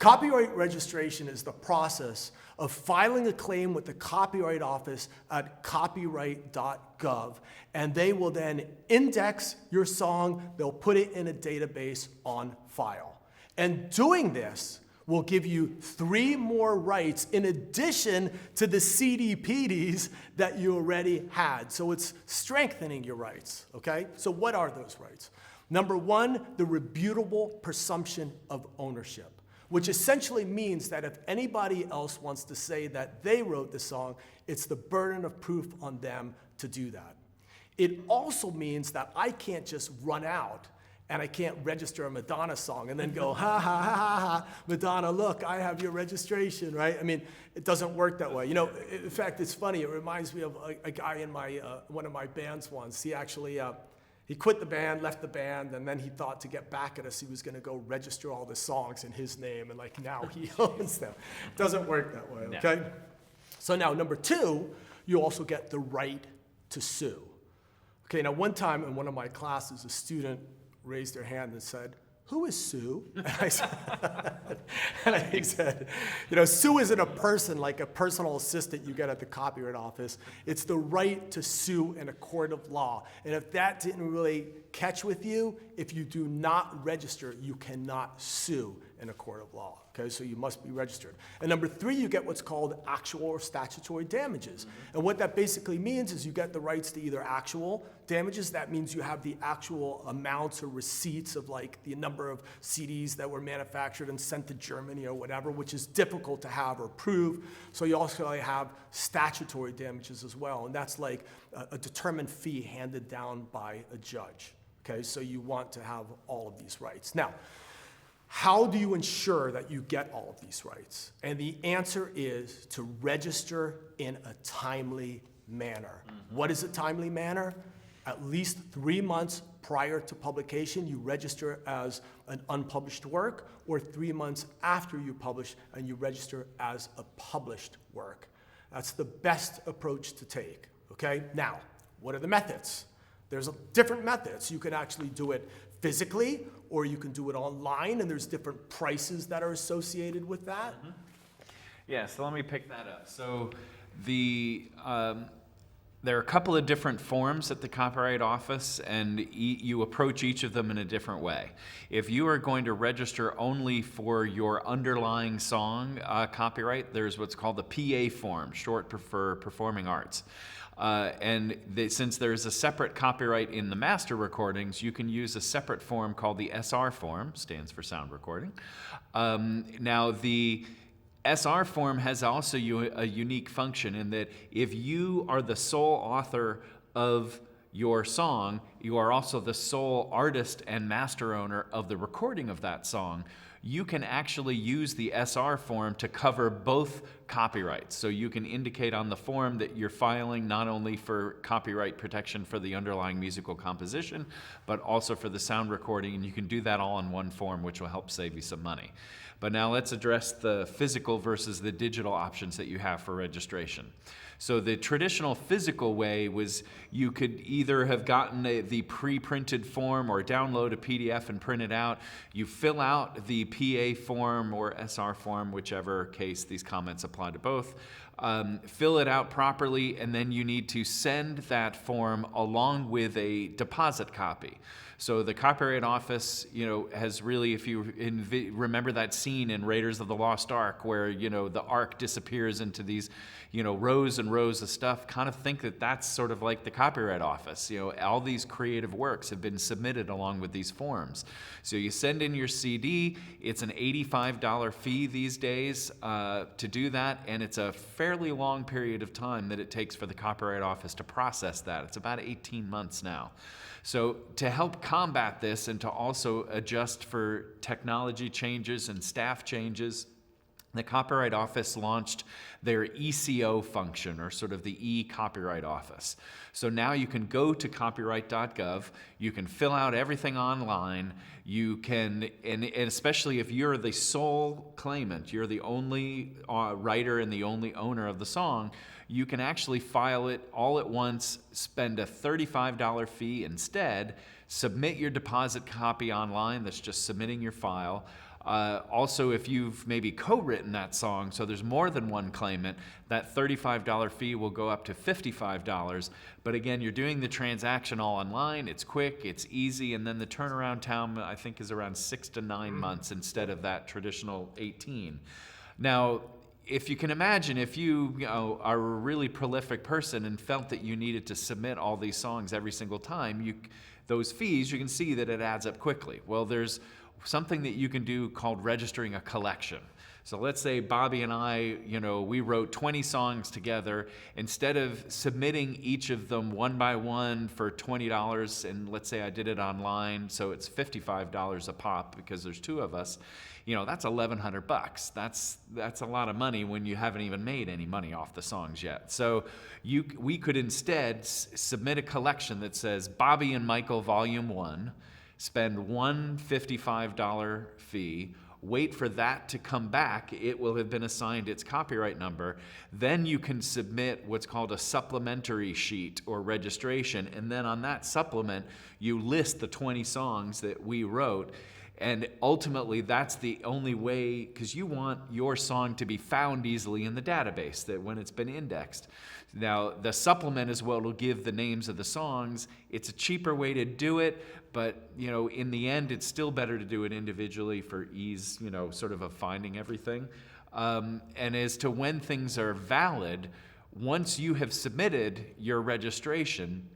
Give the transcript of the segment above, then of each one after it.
Copyright registration is the process of filing a claim with the Copyright Office at copyright.gov, and they will then index your song, they'll put it in a database on file. And doing this will give you 3 more rights in addition to the CDPDs that you already had. So it's strengthening your rights, okay? So what are those rights? Number 1, the rebutable presumption of ownership, which essentially means that if anybody else wants to say that they wrote the song, it's the burden of proof on them to do that. It also means that I can't just run out and I can't register a Madonna song and then go, ha, ha, ha, ha, ha, Madonna, look, I have your registration, right? I mean, it doesn't work that way. You know, in fact, it's funny. It reminds me of a guy in my one of my bands once. He actually, he quit the band, left the band, and then he thought to get back at us, he was going to go register all the songs in his name, and like now he owns them. It doesn't work that way, okay? No. So now, number 2, you also get the right to sue. Okay, now one time in one of my classes, a student raised their hand and said, "Who is Sue?" And I said, you know, Sue isn't a person like a personal assistant you get at the Copyright Office. It's the right to sue in a court of law. And if that didn't really catch with you, if you do not register, you cannot sue in a court of law. Okay, so you must be registered. And number 3, you get what's called actual or statutory damages. And what that basically means is you get the rights to either actual damages. That means you have the actual amounts or receipts of like the number of CDs that were manufactured and sent to Germany or whatever, which is difficult to have or prove. So you also have statutory damages as well. And that's like a determined fee handed down by a judge. Okay, so you want to have all of these rights. Now, how do you ensure that you get all of these rights? And the answer is to register in a timely manner. What is a timely manner? At least 3 months prior to publication, you register as an unpublished work, or 3 months after you publish and you register as a published work. That's the best approach to take, okay? Now, what are the methods? There's different methods. You can actually do it physically, or you can do it online, and there's different prices that are associated with that. Yeah, so let me pick that up. So there are a couple of different forms at the Copyright Office, and you approach each of them in a different way. If you are going to register only for your underlying song copyright, there's what's called the PA form, short for Performing Arts. Since there's a separate copyright in the master recordings, you can use a separate form called the SR form, stands for sound recording. Now the SR form has also a unique function in that if you are the sole author of your song, you are also the sole artist and master owner of the recording of that song. You can actually use the SR form to cover both copyrights. So you can indicate on the form that you're filing not only for copyright protection for the underlying musical composition, but also for the sound recording, and you can do that all in one form, which will help save you some money. But now let's address the physical versus the digital options that you have for registration. So the traditional physical way was you could either have gotten the pre-printed form or download a PDF and print it out. You fill out the PA form or SR form, whichever case these comments apply to both. Fill it out properly, and then you need to send that form along with a deposit copy. So the Copyright Office, has really, if you remember that scene in Raiders of the Lost Ark where, the Ark disappears into these, rows and rows of stuff, kind of think that that's sort of like the Copyright Office. All these creative works have been submitted along with these forms. So you send in your CD, it's an $85 fee these days to do that, and it's a fairly long period of time that it takes for the Copyright Office to process that. It's about 18 months now. So to help combat this and to also adjust for technology changes and staff changes, the Copyright Office launched their ECO function, or sort of the e-Copyright Office. So now you can go to copyright.gov, you can fill out everything online, you can, and especially if you're the sole claimant, you're the only writer and the only owner of the song, you can actually file it all at once, spend a $35 fee instead, submit your deposit copy online, that's just submitting your file, Also, if you've maybe co-written that song, so there's more than one claimant, that $35 fee will go up to $55. But again, you're doing the transaction all online. It's quick, it's easy, and then the turnaround time, I think, is around 6 to 9 months instead of that traditional 18. Now, if you can imagine, if you are a really prolific person and felt that you needed to submit all these songs every single time, those fees, you can see that it adds up quickly. Well, there's something that you can do called registering a collection. So let's say Bobby and I, we wrote 20 songs together. Instead of submitting each of them one by one for $20, and let's say I did it online, so it's $55 a pop because there's 2 of us, that's $1,100. That's a lot of money when you haven't even made any money off the songs yet. So we could instead submit a collection that says Bobby and Michael Volume 1, spend one $55 fee, wait for that to come back. It will have been assigned its copyright number. Then you can submit what's called a supplementary sheet or registration. And then on that supplement, you list the 20 songs that we wrote. And ultimately, that's the only way, because you want your song to be found easily in the database, that when it's been indexed. Now, the supplement as well will give the names of the songs. It's a cheaper way to do it, but in the end, it's still better to do it individually for ease, sort of finding everything. And as to when things are valid, once you have submitted your registration,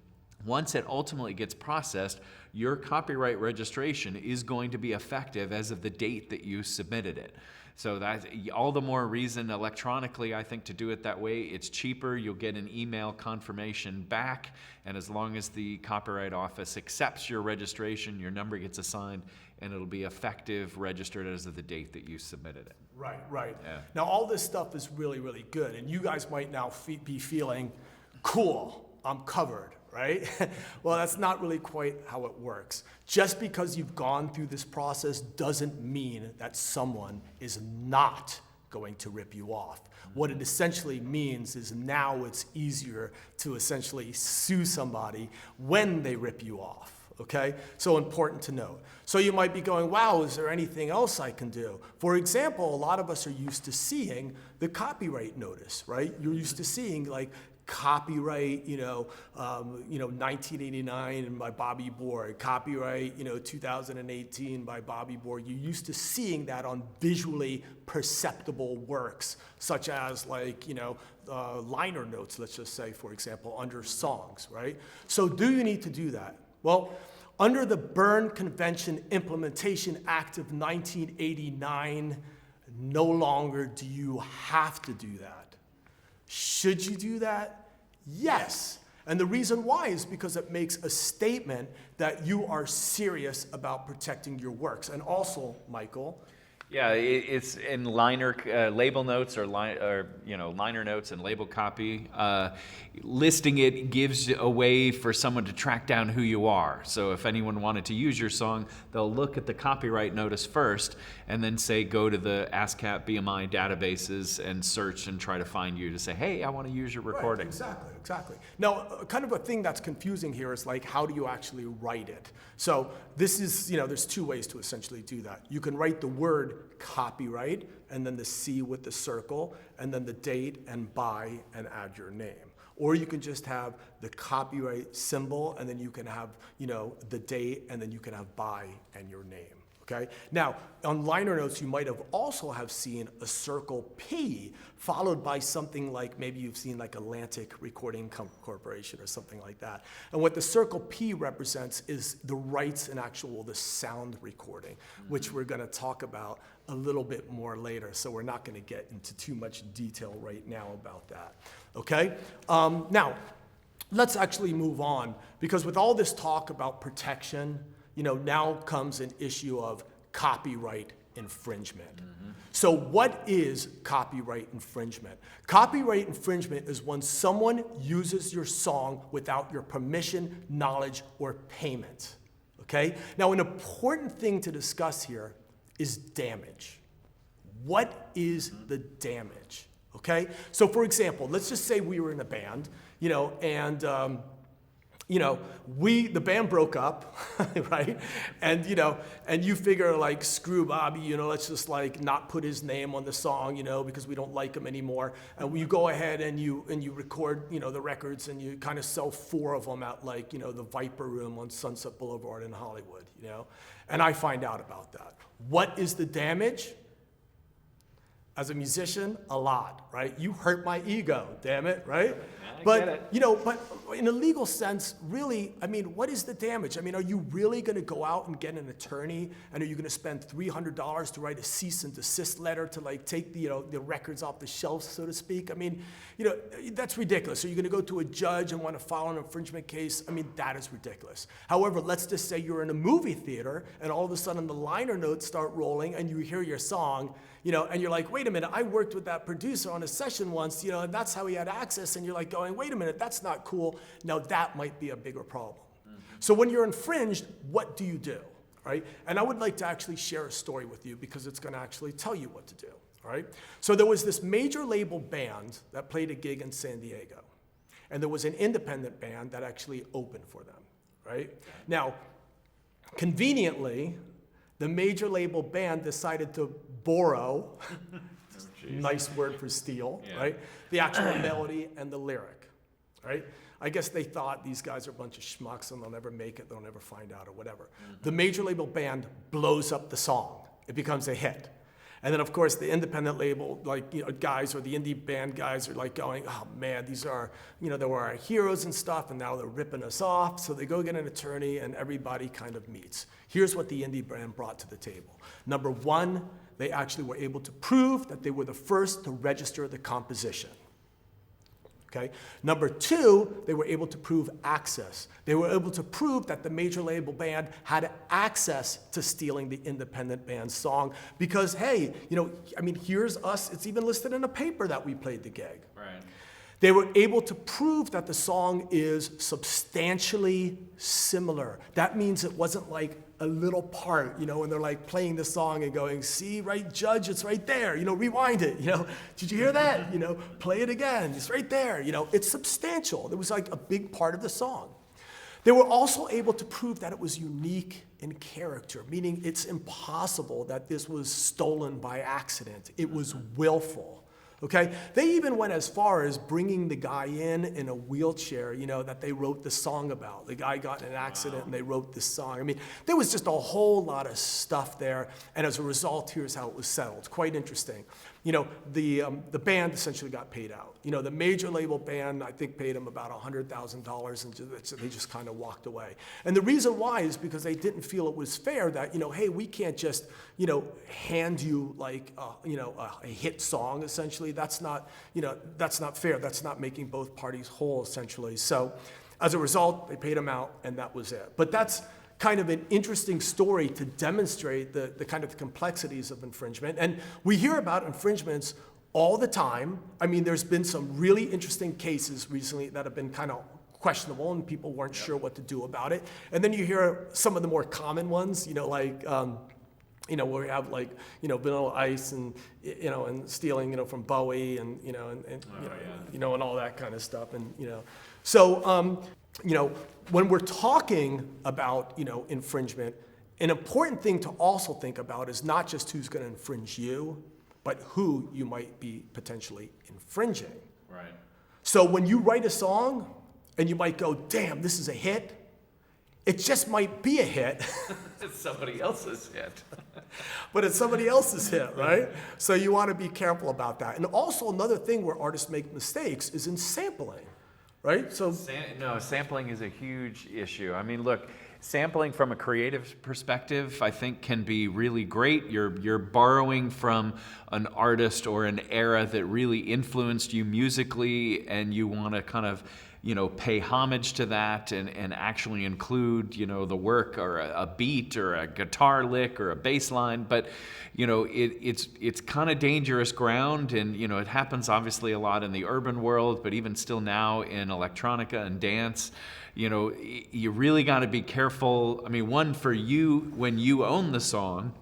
once it ultimately gets processed, your copyright registration is going to be effective as of the date that you submitted it. So that's all the more reason electronically, I think, to do it that way. It's cheaper. You'll get an email confirmation back. And as long as the Copyright Office accepts your registration, your number gets assigned, and it'll be effective, registered as of the date that you submitted it. Right. Yeah. Now, all this stuff is really, really good. And you guys might now be feeling, cool, I'm covered. Right? Well, that's not really quite how it works. Just because you've gone through this process doesn't mean that someone is not going to rip you off. What it essentially means is now it's easier to essentially sue somebody when they rip you off. Okay? So important to note. So you might be going, wow, is there anything else I can do? For example, a lot of us are used to seeing the copyright notice, right? You're used to seeing like copyright, 1989 by Bobby Borg, copyright, 2018 by Bobby Borg. You're used to seeing that on visually perceptible works, such as liner notes, let's just say, for example, under songs, right? So do you need to do that? Well, under the Berne Convention Implementation Act of 1989, no longer do you have to do that. Should you do that? Yes. And the reason why is because it makes a statement that you are serious about protecting your works. And also, Michael. Yeah, it's in liner label notes or liner notes and label copy. Listing it gives a way for someone to track down who you are. So if anyone wanted to use your song, they'll look at the copyright notice first and then say go to the ASCAP BMI databases and search and try to find you to say, hey, I want to use your recording. Right, exactly. Now, kind of a thing that's confusing here is like, how do you actually write it? So this is, there's 2 ways to essentially do that. You can write the word copyright, and then the C with the circle, and then the date and by, and add your name. Or you can just have the copyright symbol, and then you can have, the date, and then you can have by and your name. Okay? Now, on liner notes, you might have also have seen a circle P followed by something like, maybe you've seen like Atlantic Recording Corporation or something like that. And what the circle P represents is the rights and the sound recording, which we're going to talk about a little bit more later. So we're not going to get into too much detail right now about that. Okay? Now, let's actually move on, because with all this talk about protection, now comes an issue of copyright infringement. Mm-hmm. So what is copyright infringement? Copyright infringement is when someone uses your song without your permission, knowledge, or payment. Okay? Now, an important thing to discuss here is damage. What is the damage? Okay? So for example, let's just say we were in a band, and the band broke up, right? And, and you figure like, screw Bobby, let's just like not put his name on the song, because we don't like him anymore. And you go ahead and you record, the records, and you kind of sell 4 of them at like, the Viper Room on Sunset Boulevard in Hollywood, And I find out about that. What is the damage? As a musician, a lot, right? You hurt my ego, damn it, right? I get it. But in a legal sense, really, what is the damage? Are you really going to go out and get an attorney, and are you going to spend $300 to write a cease and desist letter to like take the records off the shelf, so to speak? That's ridiculous. Are you going to go to a judge and want to file an infringement case? That is ridiculous. However, let's just say you're in a movie theater, and all of a sudden the liner notes start rolling, and you hear your song, and you're like, wait a minute, I worked with that producer on a session once, and that's how he had access, and you're like going, wait a minute, that's not cool. Now that might be a bigger problem. Mm-hmm. So when you're infringed, what do you do, right? And I would like to actually share a story with you because it's going to actually tell you what to do, all right? So there was this major label band that played a gig in San Diego, and there was an independent band that actually opened for them, right? Now, conveniently, the major label band decided to borrow, nice word for steal, right? The actual melody and the lyric, right? I guess they thought these guys are a bunch of schmucks and they'll never make it, they'll never find out or whatever. Mm-hmm. The major label band blows up the song. It becomes a hit. And then, of course, the independent label, guys or the indie band guys are like going, oh man, these are, they were our heroes and stuff, and now they're ripping us off. So they go get an attorney, and everybody kind of meets. Here's what the indie band brought to the table. Number one, they actually were able to prove that they were the first to register the composition. Okay. Number two, they were able to prove access. They were able to prove that the major label band had access to stealing the independent band's song because, hey, here's us. It's even listed in a paper that we played the gig. Right. They were able to prove that the song is substantially similar. That means it wasn't like a little part, and they're like playing the song and going, see, right, judge, it's right there, rewind it, did you hear that? Play it again, it's right there, it's substantial. It was like a big part of the song. They were also able to prove that it was unique in character, meaning it's impossible that this was stolen by accident. It was willful. Okay, they even went as far as bringing the guy in a wheelchair, that they wrote the song about. The guy got in an accident and they wrote this song. There was just a whole lot of stuff there, and as a result, here's how it was settled. Quite interesting. The band essentially got paid out. The major label band, I think, paid them about $100,000, and they just kind of walked away. And the reason why is because they didn't feel it was fair that, hey, we can't just, hand you like, a hit song, essentially. That's not fair. That's not making both parties whole, essentially. So as a result, they paid them out, and that was it. But that's kind of an interesting story to demonstrate the kind of complexities of infringement. And we hear about infringements all the time. There's been some really interesting cases recently that have been kind of questionable and people weren't sure what to do about it. And then you hear some of the more common ones, where we have like, Vanilla Ice and, and stealing, from Bowie and, and all that kind of stuff. And, so, when we're talking about, infringement, an important thing to also think about is not just who's going to infringe you, but who you might be potentially infringing. Right. So when you write a song and you might go, damn, this is a hit, it just might be a hit. It's somebody else's hit. But it's somebody else's hit, right? So you want to be careful about that. And also another thing where artists make mistakes is in sampling. Right? So sampling is a huge issue. Look, sampling from a creative perspective, I think, can be really great. You're borrowing from an artist or an era that really influenced you musically, and you want to kind of, pay homage to that and actually include, the work or a beat or a guitar lick or a bass line. But, it's kind of dangerous ground, and, it happens obviously a lot in the urban world, but even still now in electronica and dance, you really got to be careful. One, for you, when you own the song,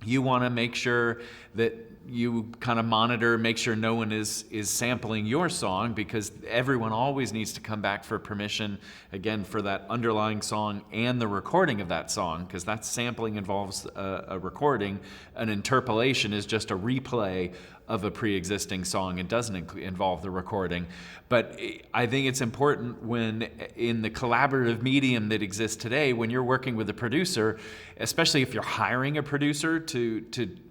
you want to make sure that you kind of monitor, make sure no one is sampling your song, because everyone always needs to come back for permission, again, for that underlying song and the recording of that song, because that sampling involves a recording. An interpolation is just a replay of a pre-existing song. It doesn't involve the recording. But I think it's important when, in the collaborative medium that exists today, when you're working with a producer, especially if you're hiring a producer to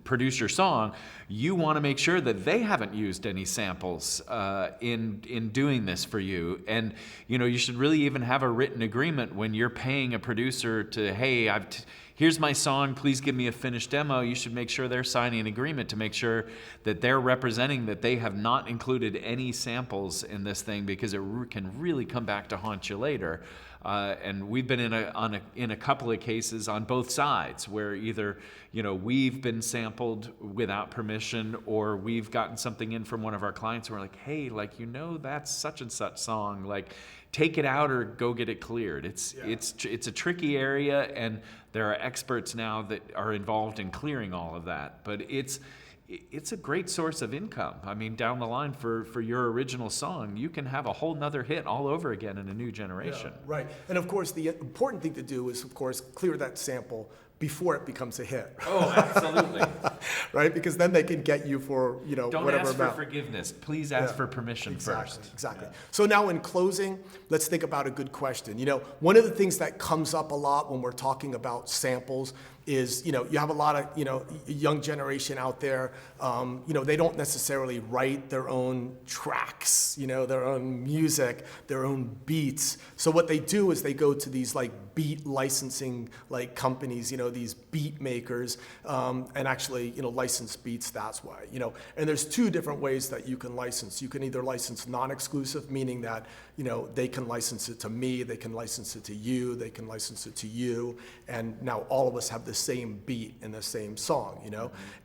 produce your song, you want to make sure that they haven't used any samples in doing this for you. And you should really even have a written agreement when you're paying a producer to, hey, here's my song, please give me a finished demo. You should make sure they're signing an agreement to make sure that they're representing that they have not included any samples in this thing, because it can really come back to haunt you later. And we've been in a couple of cases on both sides where either we've been sampled without permission, or we've gotten something in from one of our clients and we're like, hey, that's such and such song, take it out or go get it cleared. It's a tricky area, and there are experts now that are involved in clearing all of that. But it's a great source of income. I mean, down the line for your original song, you can have a whole nother hit all over again in a new generation. Yeah, right. And of course, the important thing to do is, of course, clear that sample before it becomes a hit. Oh, absolutely. Right? Because then they can get you for, Don't whatever ask amount. for forgiveness. Please ask for permission first. Exactly. So now in closing, let's think about a good question. One of the things that comes up a lot when we're talking about samples is, you have a lot of, young generation out there, they don't necessarily write their own tracks, their own music, their own beats. So what they do is they go to these beat licensing companies, these beat makers, and actually, license beats that's why, and there's two different ways that you can license. You can either license non-exclusive, meaning that, they can license it to me, they can license it to you, they can license it to you, and now all of us have the same beat in the same song,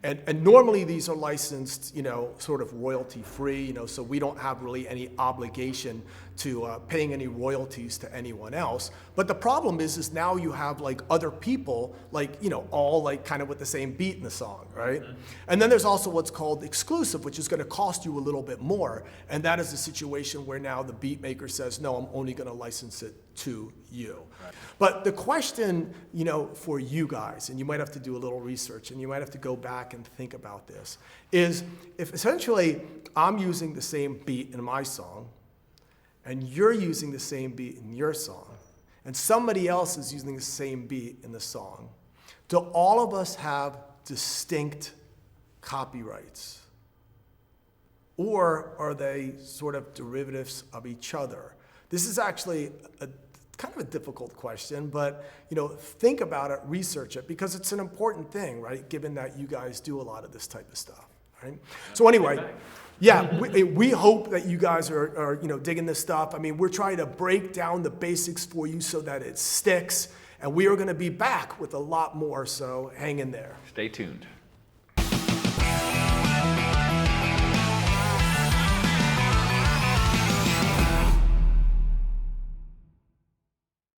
and normally these are licensed, sort of royalty free, so we don't have really any obligation to paying any royalties to anyone else. But the problem is now you have other people all kind of with the same beat in the song, right? Mm-hmm. And then there's also what's called exclusive, which is going to cost you a little bit more, and that is a situation where now the beat maker says, no, I'm only going to license it to you. Right. But the question, for you guys, and you might have to do a little research, and you might have to go back and think about this, is if essentially I'm using the same beat in my song, and you're using the same beat in your song, and somebody else is using the same beat in the song, do all of us have distinct copyrights? Or are they sort of derivatives of each other? This is actually kind of a difficult question, but think about it, research it, because it's an important thing, right? Given that you guys do a lot of this type of stuff, right? So anyway, yeah, we hope that you guys are digging this stuff. I mean, we're trying to break down the basics for you so that it sticks, and we are going to be back with a lot more, so hang in there. Stay tuned.